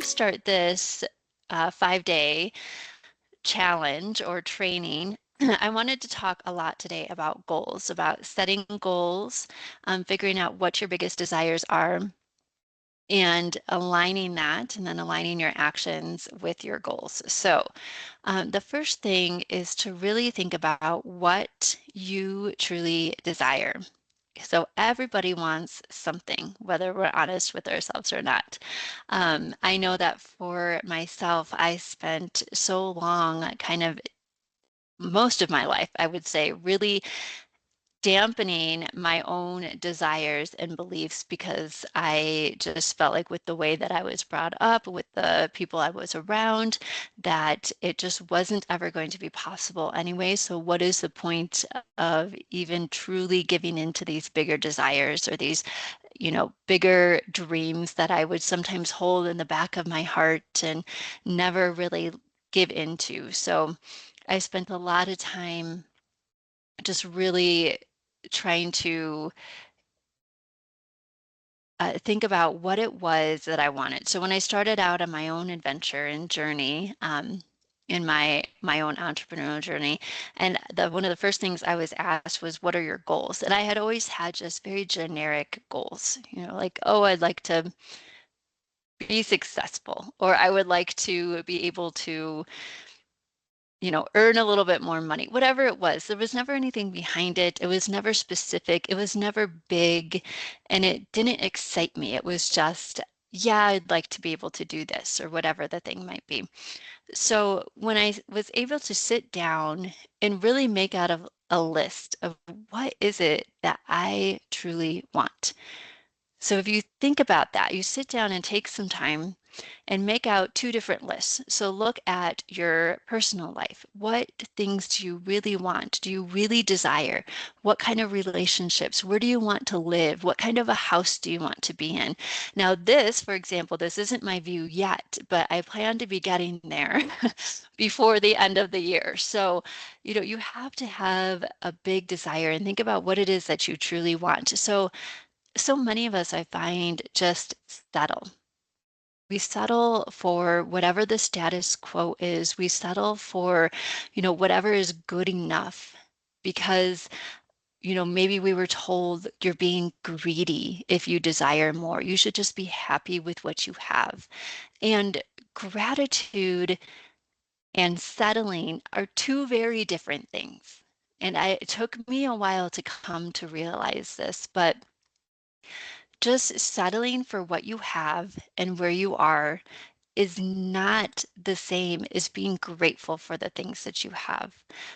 start this 5-day challenge or training, I wanted to talk a lot today about goals, about setting goals, figuring out what your biggest desires are, and aligning that, and then aligning your actions with your goals. So the first thing is to really think about what you truly desire. So everybody wants something, whether we're honest with ourselves or not. I know that for myself, I spent so long, kind of most of my life, I would say, really dampening my own desires and beliefs because I just felt like with the way that I was brought up, with the people I was around, that it just wasn't ever going to be possible anyway. So what is the point of even truly giving into these bigger desires or these, bigger dreams that I would sometimes hold in the back of my heart and never really give into? So I spent a lot of time just really trying to think about what it was that I wanted. So when I started out on my own adventure and journey, in my own entrepreneurial journey, and one of the first things I was asked was, "What are your goals?" And I had always had just very generic goals, like, "Oh, I'd like to be successful," or "I would like to be able to earn a little bit more money," whatever it was. There was never anything behind it. It was never specific. It was never big, and it didn't excite me. It was just, yeah, I'd like to be able to do this or whatever the thing might be. So when I was able to sit down and really make out of a list of what is it that I truly want. So if you think about that, you sit down and take some time and make out two different lists. So look at your personal life. What things do you really want? Do you really desire? What kind of relationships? Where do you want to live? What kind of a house do you want to be in? Now, this, for example, this isn't my view yet, but I plan to be getting there before the end of the year. So, you have to have a big desire and think about what it is that you truly want. So many of us, I find, just settle. We settle for whatever the status quo is. We settle for, whatever is good enough because, maybe we were told you're being greedy if you desire more. You should just be happy with what you have. And gratitude and settling are two very different things. And it took me a while to come to realize this, but just settling for what you have and where you are is not the same as being grateful for the things that you have.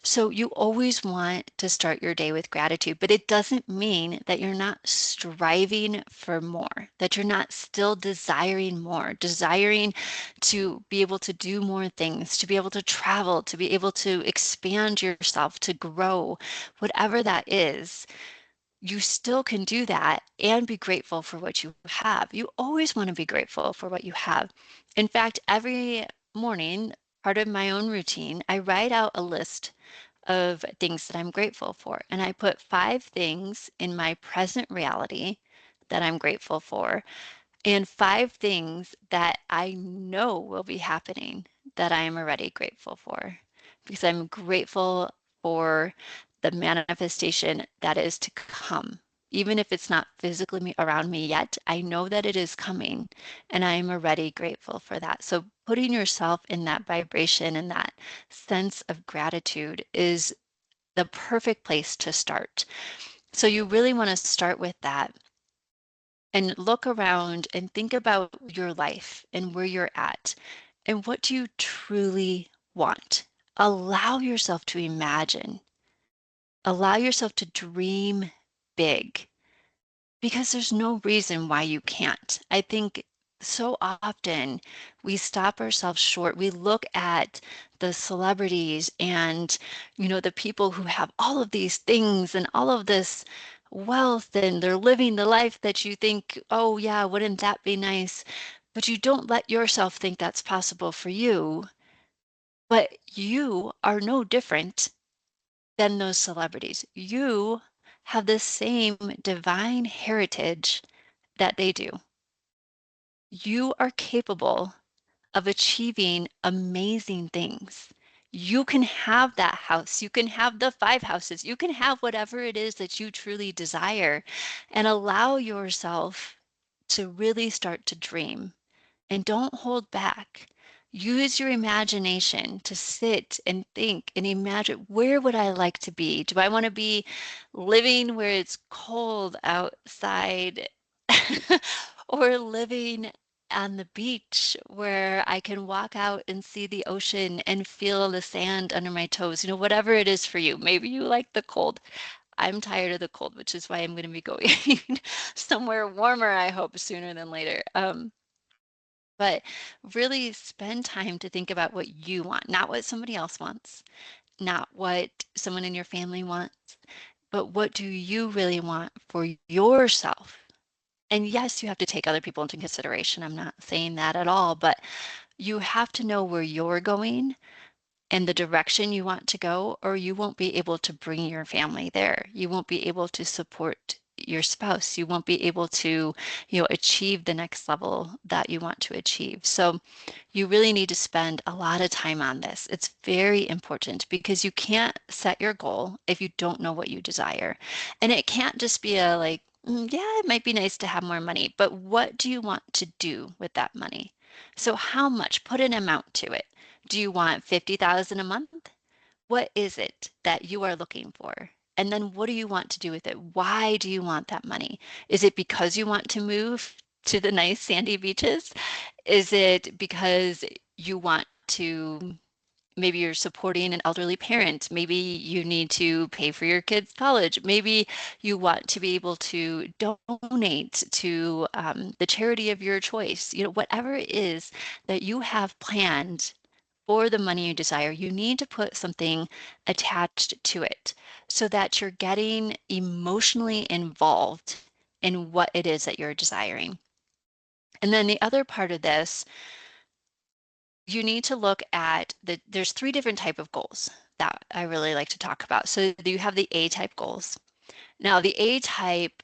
So you always want to start your day with gratitude, but it doesn't mean that you're not striving for more, that you're not still desiring more, desiring to be able to do more things, to be able to travel, to be able to expand yourself, to grow, whatever that is. You still can do that and be grateful for what you have. You always want to be grateful for what you have. In fact, every morning, part of my own routine, I write out a list of things that I'm grateful for. And I put 5 things in my present reality that I'm grateful for, and 5 things that I know will be happening that I am already grateful for, because I'm grateful for the manifestation that is to come. Even if it's not physically around me yet, I know that it is coming, and I am already grateful for that. So putting yourself in that vibration and that sense of gratitude is the perfect place to start. So you really want to start with that and look around and think about your life and where you're at and what do you truly want. Allow yourself to imagine, allow yourself to dream big, because there's no reason why you can't. I think so often we stop ourselves short. We look at the celebrities and, the people who have all of these things and all of this wealth, and they're living the life that you think, oh, yeah, wouldn't that be nice? But you don't let yourself think that's possible for you. But you are no different than those celebrities. You have the same divine heritage that they do. You are capable of achieving amazing things. You can have that house. You can have the 5 houses. You can have whatever it is that you truly desire and allow yourself to really start to dream and don't hold back. Use your imagination to sit and think and imagine, where would I like to be? Do I want to be living where it's cold outside or living on the beach where I can walk out and see the ocean and feel the sand under my toes? You know, whatever it is for you. Maybe you like the cold. I'm tired of the cold, which is why I'm going to be going somewhere warmer, I hope, sooner than later. But really spend time to think about what you want, not what somebody else wants, not what someone in your family wants, but what do you really want for yourself? And yes, you have to take other people into consideration. I'm not saying that at all, but you have to know where you're going and the direction you want to go, or you won't be able to bring your family there. You won't be able to support your spouse. You won't be able to, achieve the next level that you want to achieve. So you really need to spend a lot of time on this. It's very important because you can't set your goal if you don't know what you desire. And it can't just be a like, yeah, it might be nice to have more money, but what do you want to do with that money? So how much? Put an amount to it. Do you want 50,000 a month? What is it that you are looking for? And then what do you want to do with it? Why do you want that money? Is it because you want to move to the nice sandy beaches? Is it because you want to, maybe you're supporting an elderly parent? Maybe you need to pay for your kids' college. Maybe you want to be able to donate to the charity of your choice. Whatever it is that you have planned for the money you desire, you need to put something attached to it so that you're getting emotionally involved in what it is that you're desiring. And then the other part of this, you need to look at there's 3 different type of goals that I really like to talk about. So you have the A type goals. Now the A type,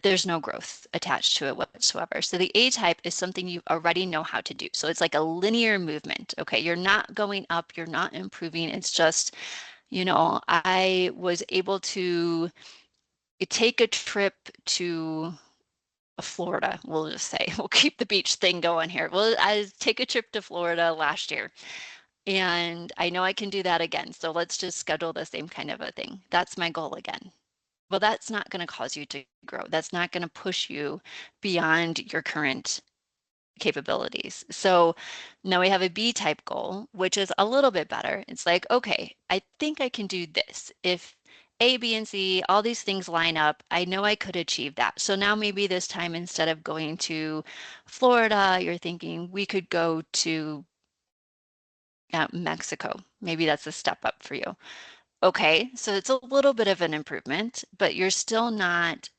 there's no growth attached to it whatsoever. So the A type is something you already know how to do. So it's like a linear movement. Okay, you're not going up, you're not improving. It's just, I was able to take a trip to Florida, we'll just say. We'll keep the beach thing going here. Well, I take a trip to Florida last year, and I know I can do that again. So let's just schedule the same kind of a thing. That's my goal again. Well, that's not going to cause you to grow. That's not going to push you beyond your current capabilities. So now we have a B type goal, which is a little bit better. It's like, okay, I think I can do this. If A, B, and C, all these things line up, I know I could achieve that. So now maybe this time, instead of going to Florida, you're thinking we could go to Mexico. Maybe that's a step up for you. Okay, so it's a little bit of an improvement, but you're still not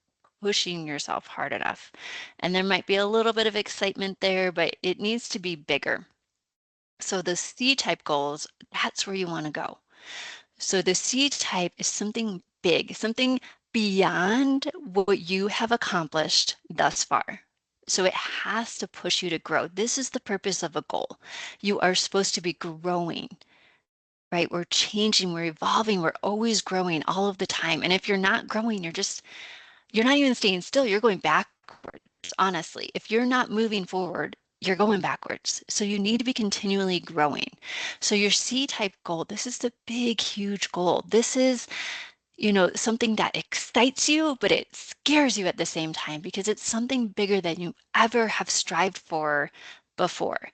pushing yourself hard enough. And there might be a little bit of excitement there, but it needs to be bigger. So the C type goals, that's where you want to go. So the C type is something big, something beyond what you have accomplished thus far. So it has to push you to grow. This is the purpose of a goal. You are supposed to be growing, right? We're changing, we're evolving, we're always growing all of the time. And if you're not growing, you're not even staying still, you're going backwards, honestly. If you're not moving forward, you're going backwards. So you need to be continually growing. So your C type goal, this is the big, huge goal. This is, something that excites you, but it scares you at the same time because it's something bigger than you ever have strived for before.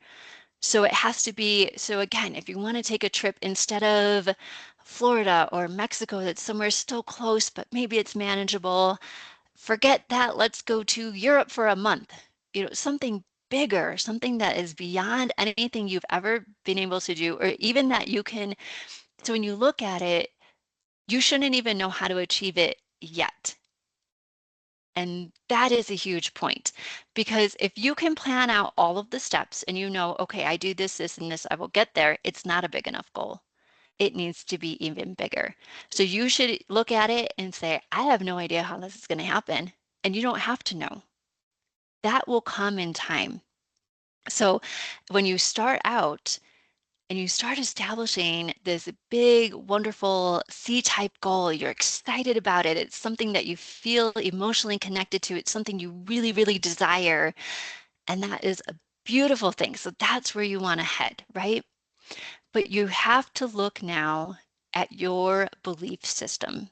So it has to be, so again, if you want to take a trip instead of Florida or Mexico, that's somewhere still close, but maybe it's manageable, forget that. Let's go to Europe for a month. Something bigger, something that is beyond anything you've ever been able to do, or even that you can. So when you look at it, you shouldn't even know how to achieve it yet. And that is a huge point, because if you can plan out all of the steps and okay, I do this, this, and this, I will get there, it's not a big enough goal. It needs to be even bigger. So you should look at it and say, I have no idea how this is going to happen. And you don't have to know. That will come in time. So when you start out and you start establishing this big, wonderful C-type goal, you're excited about it. It's something that you feel emotionally connected to. It's something you really, really desire. And that is a beautiful thing. So that's where you want to head, right? But you have to look now at your belief system.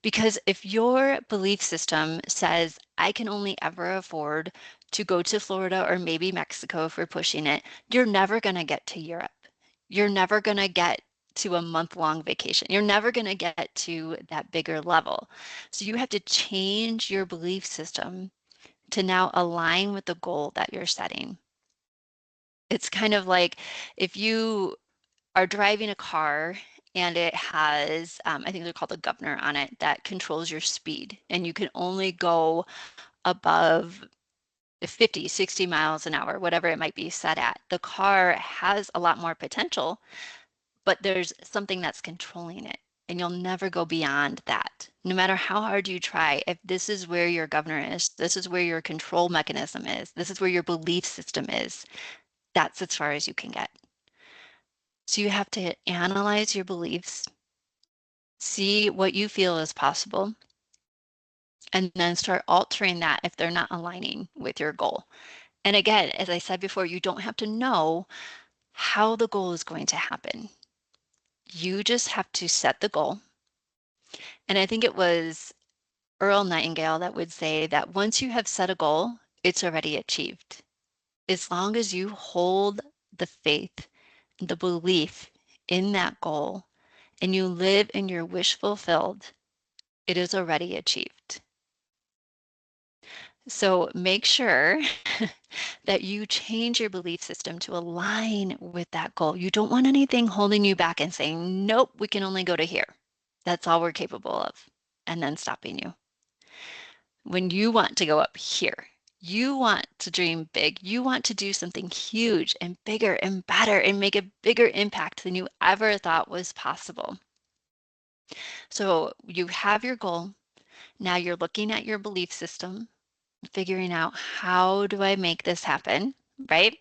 Because if your belief system says, I can only ever afford to go to Florida or maybe Mexico if we're pushing it, you're never going to get to Europe. You're never going to get to a month-long vacation. You're never going to get to that bigger level. So you have to change your belief system to now align with the goal that you're setting. It's kind of like if you are driving a car and it has, I think they're called a governor on it, that controls your speed. And you can only go above 50, 60 miles an hour, whatever it might be set at. The car has a lot more potential, but there's something that's controlling it. And you'll never go beyond that. No matter how hard you try, if this is where your governor is, this is where your control mechanism is, this is where your belief system is, that's as far as you can get. So you have to analyze your beliefs, see what you feel is possible, and then start altering that if they're not aligning with your goal. And again, as I said before, you don't have to know how the goal is going to happen. You just have to set the goal. And I think it was Earl Nightingale that would say that once you have set a goal, it's already achieved. As long as you hold the faith, the belief in that goal, and you live in your wish fulfilled, it is already achieved. So make sure that you change your belief system to align with that goal. You don't want anything holding you back and saying, nope, we can only go to here. That's all we're capable of. And then stopping you. When you want to go up here, you want to dream big. You want to do something huge and bigger and better and make a bigger impact than you ever thought was possible. So you have your goal. Now you're looking at your belief system, figuring out how do I make this happen, right?